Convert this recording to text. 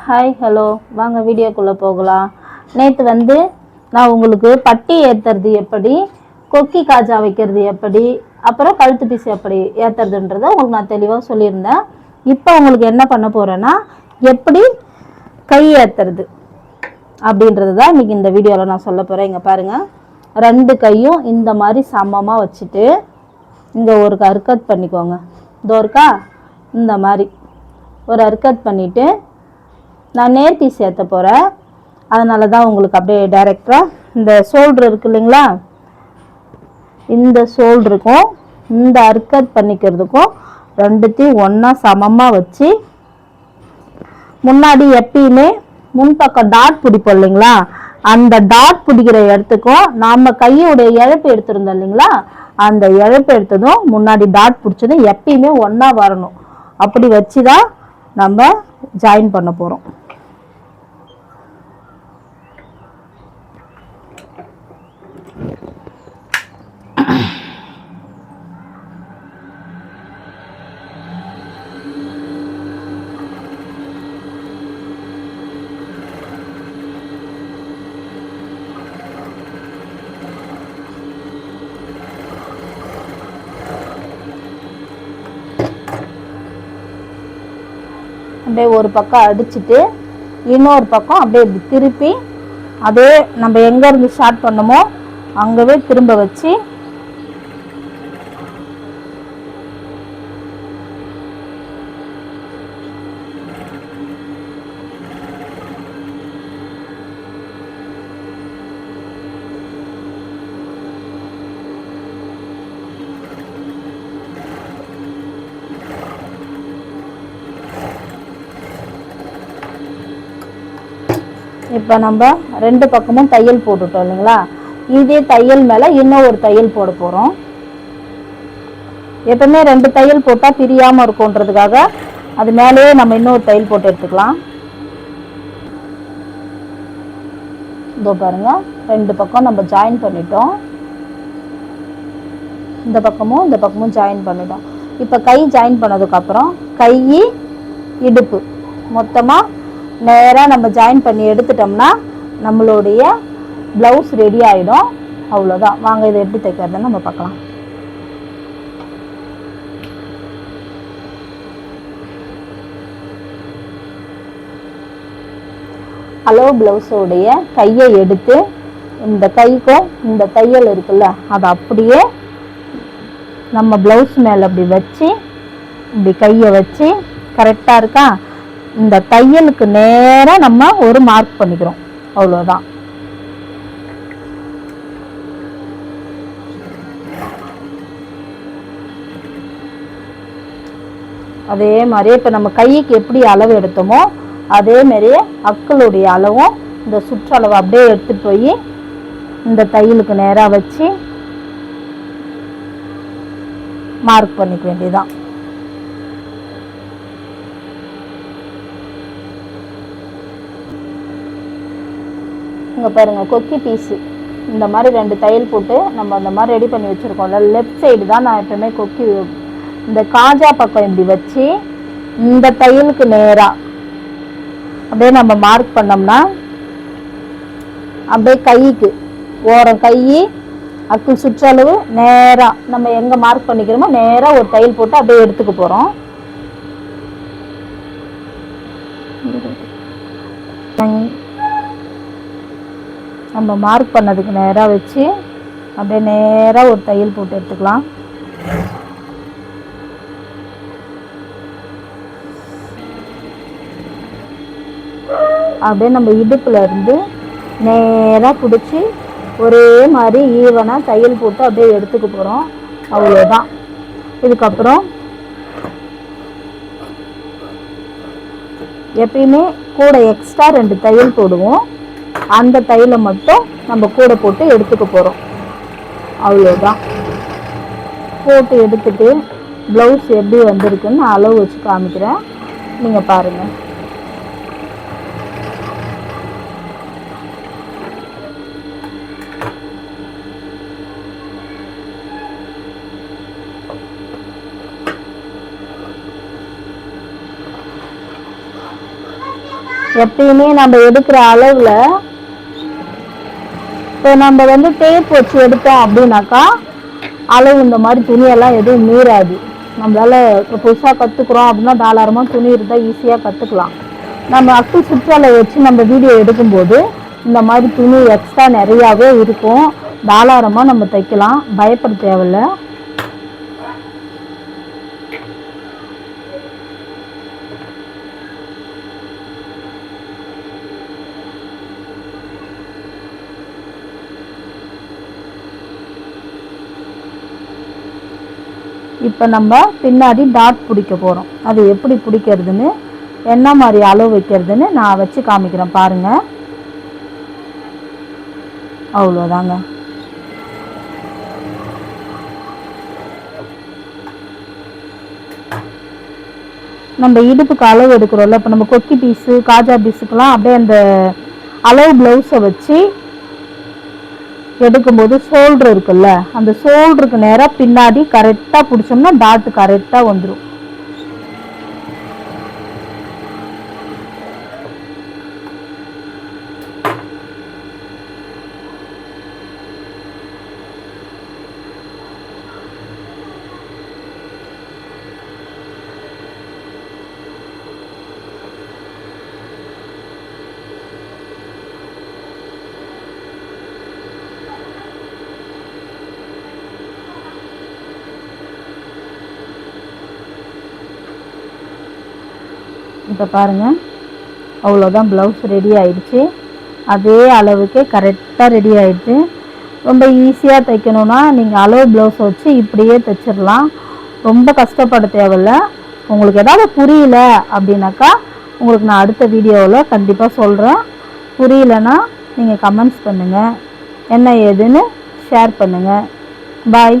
Hi hello வாங்க வீடியோக்குள்ளே போகலாம். நேற்று நான் உங்களுக்கு பட்டி ஏற்றுறது எப்படி, கொக்கி காஜா வைக்கிறது எப்படி, அப்புறம் கழுத்து பீஸ் எப்படி ஏற்றுறதுன்றதை உங்களுக்கு நான் தெளிவாக சொல்லியிருந்தேன். இப்போ உங்களுக்கு என்ன பண்ண போகிறேன்னா, எப்படி கை ஏற்றுறது அப்படின்றது தான் இன்றைக்கி இந்த வீடியோவில் நான் சொல்ல போகிறேன். இங்கே பாருங்கள், 2 கையும் இந்த மாதிரி சமமாக வச்சுட்டு இங்கே ஒரு அர்க்கத் பண்ணிக்கோங்க. இதோ இருக்கா, இந்த மாதிரி ஒரு அர்க்கத் பண்ணிவிட்டு நான் நேர் பீஸ் ஏற்ற போகிறேன். அதனால தான் உங்களுக்கு அப்படியே டைரெக்டாக இந்த ஷோல்டர் இருக்குது இல்லைங்களா, இந்த ஷோல்டருக்கும் இந்த அர்க்கத் பண்ணிக்கிறதுக்கும் ரெண்டுத்தையும் ஒன்றா சமமாக வச்சு முன்னாடி எப்பயுமே முன்பக்கம் டாட் பிடிப்போம் இல்லைங்களா, அந்த டாட் பிடிக்கிற இடத்துக்கும் நாம் கையோடைய இழப்பு எடுத்துருந்தோம் இல்லைங்களா, அந்த இழப்பு எடுத்ததும் முன்னாடி டாட் பிடிச்சதும் எப்பயுமே ஒன்றா வரணும். அப்படி வச்சு தான் நம்ம ஜாயின் பண்ண போகிறோம். அப்படியே ஒரு பக்கம் அடிச்சுட்டு இன்னொரு பக்கம் அப்படியே இப்படி திருப்பி அதே நம்ம எங்கேருந்து ஸ்டார்ட் பண்ணமோ அங்கவே திரும்ப வச்சு இப்போ நம்ம 2 பக்கமும் தையல் போட்டுட்டோம் இல்லைங்களா, இதே தையல் மேலே இன்னும் ஒரு தையல் போட போகிறோம். எப்பவுமே 2 தையல் போட்டால் பிரியாமல் இருக்கும்ன்றதுக்காக அது மேலேயே நம்ம இன்னொரு தையல் போட்டு எடுத்துக்கலாம். இதோ பாருங்க, 2 பக்கம் நம்ம ஜாயின் பண்ணிட்டோம். இந்த பக்கமும் ஜாயின் பண்ணிட்டோம். இப்போ கை ஜாயின் பண்ணதுக்கப்புறம் கை இடுப்பு மொத்தமாக நேராக நம்ம ஜாயின் பண்ணி எடுத்துட்டோம்னா நம்மளுடைய ப்ளவுஸ் ரெடி ஆகிடும். அவ்வளோதான். வாங்க இதை எப்படி தைக்கிறதுன்னு நம்ம பார்க்கலாம். அளவு ப்ளவுஸோடைய கையை எடுத்து இந்த கைக்கும் இந்த தையல் இருக்குல்ல அதை அப்படியே நம்ம ப்ளவுஸ் மேலே அப்படி வச்சு இப்படி கையை வச்சு கரெக்டாக இருக்கா, இந்த தையலுக்கு நேராக நம்ம ஒரு மார்க் பண்ணிக்கிறோம். அவ்வளோதான். அதே மாதிரியே இப்போ நம்ம கைக்கு எப்படி அளவு எடுத்தோமோ அதே மாதிரியே அக்களுடைய அளவும் இந்த சுற்றளவு அப்படியே எடுத்துகிட்டு போய் இந்த தையலுக்கு நேராக வச்சு மார்க் பண்ணிக்க வேண்டியதுதான். இங்கே பாருங்கள், கொக்கி பீஸு இந்த மாதிரி 2 தையல் போட்டு நம்ம அந்த மாதிரி ரெடி பண்ணி வச்சுருக்கோம்ல, லெஃப்ட் சைடு தான் நான் எப்பவுமே கொக்கி இந்த காஜா பக்கம் இப்படி வச்சு இந்த தையலுக்கு நேராக அப்படியே நம்ம மார்க் பண்ணோம்னா அப்படியே கைக்கு ஓரம் கை அக்கு சுற்றளவு நேராக நம்ம எங்கே மார்க் பண்ணிக்கிறோமோ நேராக ஒரு தையல் போட்டு அப்படியே எடுத்துக்க போகிறோம். நம்ம மார்க் பண்ணதுக்கு நேராக வச்சு அப்படியே நேராக ஒரு தையல் போட்டு எடுத்துக்கலாம். அப்படியே நம்ம இடுப்புல இருந்து நேராக பிடிச்சி ஒரே மாதிரி ஈவனாக தையல் போட்டு அப்படியே எடுத்துக்க போகிறோம். அவ்வளோதான். இதுக்கப்புறம் எப்பயுமே கூட எக்ஸ்ட்ரா 2 தையல் போடுவோம். அந்த தையலை மட்டும் நம்ம கூட போட்டு எடுத்துக்க போகிறோம். அவ்வளோதான். போட்டு எடுத்துட்டு ப்ளவுஸ் எப்படி வந்திருக்குன்னு நான் அளவு வச்சு காமிக்கிறேன், நீங்கள் பாருங்கள். எப்பயுமே நம்ம எடுக்கிற அளவில் இப்போ நம்ம வந்து டேப் வச்சு எடுத்தோம் அப்படின்னாக்கா அளவு இந்த மாதிரி துணியெல்லாம் எதுவும் மீறாது. நம்மளால இப்போ புதுசாக கற்றுக்குறோம் அப்படின்னா தாராளமாக துணி இருந்தால் ஈஸியாக கற்றுக்கலாம். நம்ம அக்கு சுற்றலை வச்சு நம்ம வீடியோ எடுக்கும்போது இந்த மாதிரி துணி எக்ஸ்ட்ரா நிறையாவே இருக்கும். தாராளமாக நம்ம தைக்கலாம், பயப்பட தேவையில்லை. இப்போ நம்ம பின்னாடி டாட் பிடிக்க போகிறோம். அது எப்படி பிடிக்கிறதுன்னு, என்ன மாதிரி அளவு வைக்கிறதுன்னு நான் வச்சு காமிக்கிறேன் பாருங்கள். அவ்வளோதாங்க. நம்ம இடுப்புக்கு அளவு எடுக்கிறோம்ல, இப்போ நம்ம கொக்கி பீஸு காஜா பீஸுக்கெல்லாம் அப்படியே அந்த அளவு ப்ளவுஸை வச்சு எடுக்கும்போது ஷோல்டர் இருக்குல்ல, அந்த ஷோல்டருக்கு நேராக பின்னாடி கரெக்டாக பிடிச்சோம்னா டாட் கரெக்டாக வந்துடும். இப்போ பாருங்கள், அவ்வளோதான், ப்ளவுஸ் ரெடி ஆயிடுச்சு. அதே அளவுக்கு கரெக்டாக ரெடி ஆகிடுச்சு. ரொம்ப ஈஸியாக தைக்கணுன்னா நீங்கள் அளவு ப்ளவுஸை வச்சு இப்படியே தைச்சிடலாம், ரொம்ப கஷ்டப்பட தேவையில்ல. உங்களுக்கு ஏதாவது புரியல அப்படின்னாக்கா உங்களுக்கு நான் அடுத்த வீடியோவில் கண்டிப்பாக சொல்கிறேன். புரியலன்னா நீங்கள் கமெண்ட்ஸ் பண்ணுங்கள், என்ன ஏதுன்னு ஷேர் பண்ணுங்கள். பாய்.